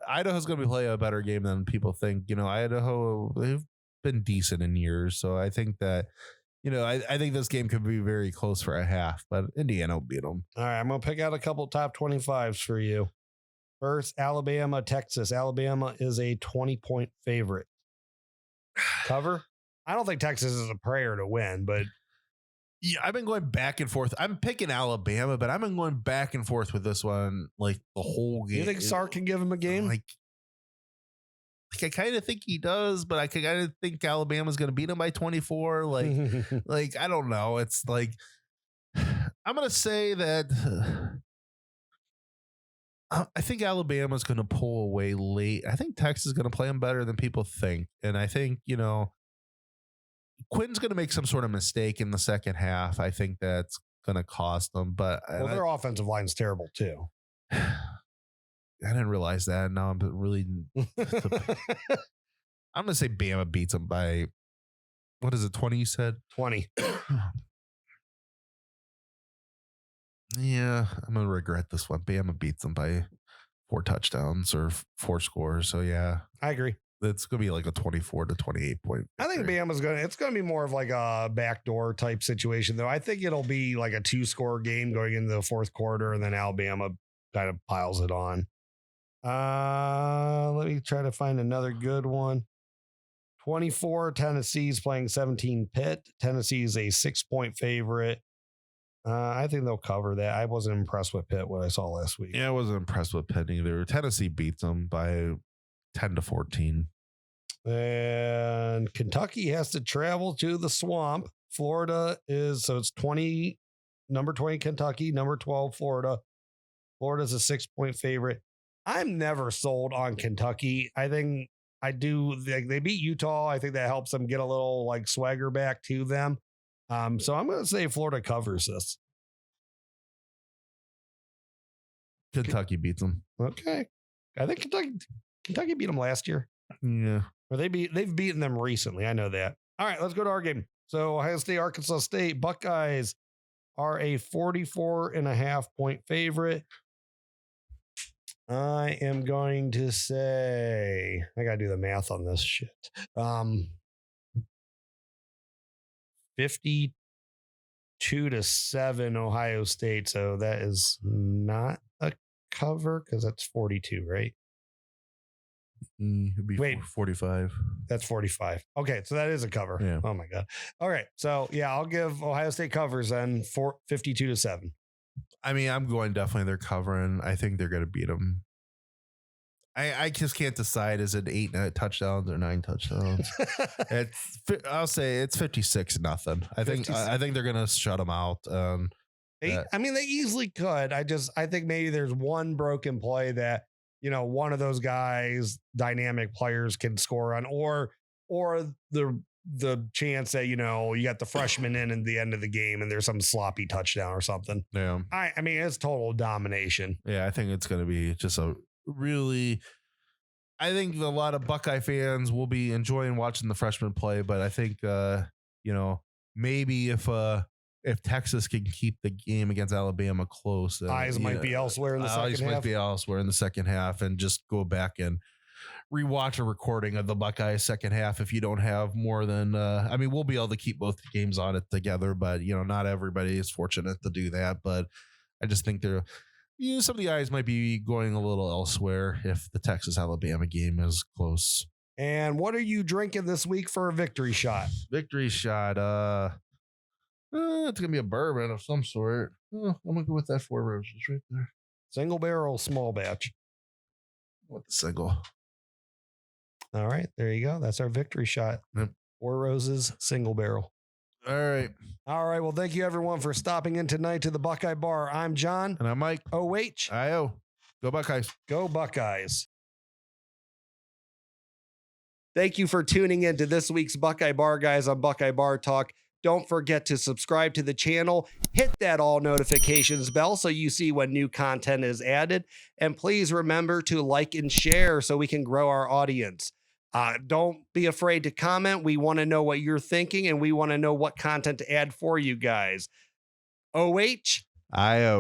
Idaho's going to play a better game than people think. Idaho, they've been decent in years, so I think that, I think this game could be very close for a half, but Indiana will beat them. All right, I'm going to pick out a couple top 25s for you. First, Alabama, Texas. Alabama is a 20-point favorite. Cover? I don't think Texas is a prayer to win, but yeah, I've been going back and forth. I'm picking Alabama, but I've been going back and forth with this one like the whole game. You think Sark can give him a game? Like I kind of think he does, but I kind of think Alabama's going to beat him by 24. Like I don't know. It's like I'm going to say that I think Alabama's going to pull away late. I think Texas is going to play them better than people think, and I think Quinn's going to make some sort of mistake in the second half. I think that's going to cost them. But their offensive line's terrible too. I didn't realize that. Now I'm really. I'm going to say Bama beats them by, what is it, 20? You said 20. Yeah, I'm going to regret this one. Bama beats them by 4 touchdowns or 4 scores. So yeah, I agree. It's going to be like a 24 to 28 point. I think Bama's it's going to be more of like a backdoor type situation, though. I think it'll be like a 2-score game going into the fourth quarter, and then Alabama kind of piles it on. Let me try to find another good one. 24, Tennessee's playing 17 Pitt. Tennessee is a 6-point favorite. I think they'll cover that. I wasn't impressed with Pitt, what I saw last week. Yeah, I wasn't impressed with Pitt either. Tennessee beats them by 10 to 14. And Kentucky has to travel to the swamp. Florida it's 20, number 20 Kentucky, number 12 Florida. Florida's a 6-point favorite. I'm never sold on Kentucky. I think I do. They beat Utah. I think that helps them get a little like swagger back to them. So I'm going to say Florida covers this. Kentucky beats them. Okay. I think Kentucky beat them last year. Yeah. Or they've beaten them recently. I know that. All right, let's go to our game. So Ohio State, Arkansas State, Buckeyes are a 44.5-point favorite. I am going to say, I got to do the math on this shit. 52-7 Ohio State. So that is not a cover because that's 42, right? It'd be Wait, 45. That's 45. Okay, so that is a cover. Yeah. Oh my God. All right. So yeah, I'll give Ohio State covers then 52-7. I mean, I'm going definitely they're covering. I think they're going to beat them. I just can't decide. Is it 8 touchdowns or 9 touchdowns? I'll say it's 56-0. I think they're going to shut them out. I mean, they easily could. I think maybe there's one broken play that, one of those guys, dynamic players can score on, or the chance that, you got the freshman in the end of the game and there's some sloppy touchdown or something. Yeah. I mean, it's total domination. Yeah. I think it's going to be just I think a lot of Buckeye fans will be enjoying watching the freshman play, but I think, maybe if Texas can keep the game against Alabama close, eyes might be elsewhere in the second half. Might be elsewhere in the second half, and just go back and rewatch a recording of the Buckeyes second half if you don't have more than. We'll be able to keep both games on it together, but not everybody is fortunate to do that. But I just think some of the eyes might be going a little elsewhere if the Texas Alabama game is close. And what are you drinking this week for a victory shot? Victory shot. It's going to be a bourbon of some sort. I'm going to go with that 4 Roses right there. Single barrel, small batch. What the single? All right, there you go. That's our victory shot. Yep. 4 Roses, single barrel. All right. All right. Well, thank you everyone for stopping in tonight to the Buckeye Bar. I'm John. And I'm Mike. OH. IO. Go Buckeyes. Go Buckeyes. Thank you for tuning in to this week's Buckeye Bar Guys on Buckeye Bar Talk. Don't forget to subscribe to the channel, hit that all notifications bell so you see when new content is added. And please remember to like and share so we can grow our audience. Don't be afraid to comment. We want to know what you're thinking and we want to know what content to add for you guys. OH. IO.